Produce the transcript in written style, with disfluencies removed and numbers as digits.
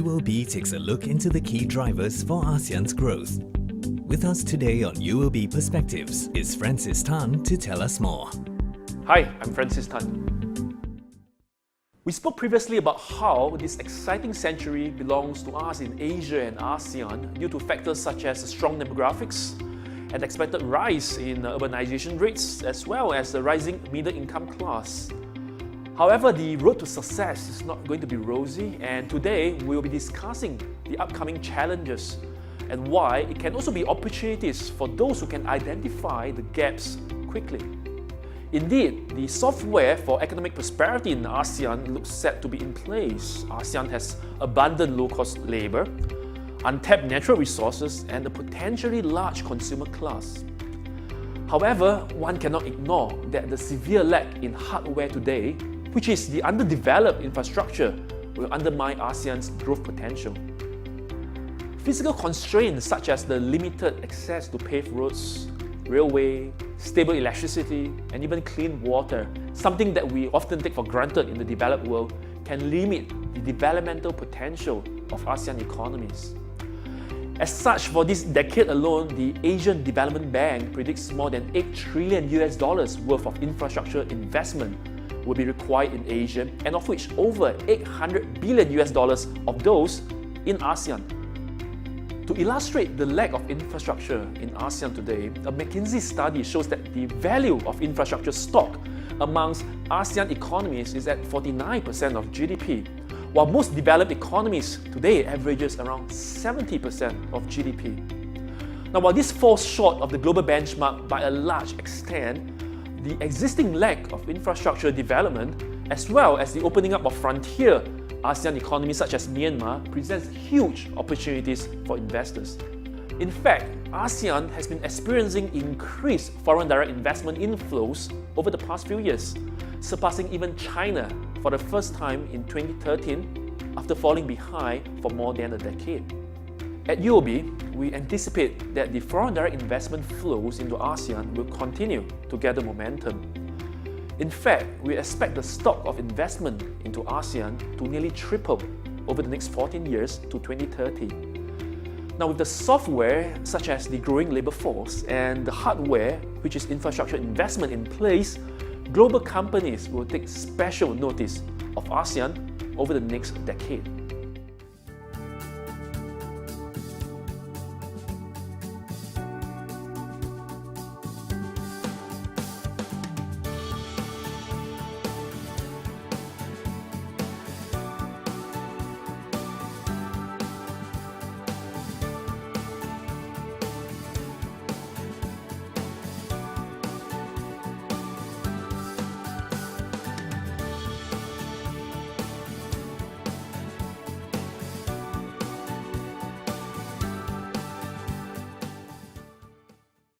UOB takes a look into the key drivers for ASEAN's growth. With us today on UOB Perspectives is Francis Tan to tell us more. Hi, I'm Francis Tan. We spoke previously about how this exciting century belongs to us in Asia and ASEAN due to factors such as strong demographics, an expected rise in urbanization rates, as well as the rising middle income class. However, the road to success is not going to be rosy, and today we will be discussing the upcoming challenges and why it can also be opportunities for those who can identify the gaps quickly. Indeed, the software for economic prosperity in ASEAN looks set to be in place. ASEAN has abundant low-cost labor, untapped natural resources, and a potentially large consumer class. However, one cannot ignore that the severe lack in hardware today, which is the underdeveloped infrastructure, will undermine ASEAN's growth potential. Physical constraints such as the limited access to paved roads, railway, stable electricity, and even clean water, something that we often take for granted in the developed world, can limit the developmental potential of ASEAN economies. As such, for this decade alone, the Asian Development Bank predicts more than $8 trillion worth of infrastructure investment will be required in Asia, and of which over $800 billion of those in ASEAN. To illustrate the lack of infrastructure in ASEAN today, a McKinsey study shows that the value of infrastructure stock amongst ASEAN economies is at 49% of GDP, while most developed economies today averages around 70% of GDP. Now, while this falls short of the global benchmark by a large extent, the existing lack of infrastructure development, as well as the opening up of frontier ASEAN economies such as Myanmar, presents huge opportunities for investors. In fact, ASEAN has been experiencing increased foreign direct investment inflows over the past few years, surpassing even China for the first time in 2013 after falling behind for more than a decade. At UOB, we anticipate that the foreign direct investment flows into ASEAN will continue to gather momentum. In fact, we expect the stock of investment into ASEAN to nearly triple over the next 14 years to 2030. Now, with the software, such as the growing labor force, and the hardware, which is infrastructure investment in place, global companies will take special notice of ASEAN over the next decade.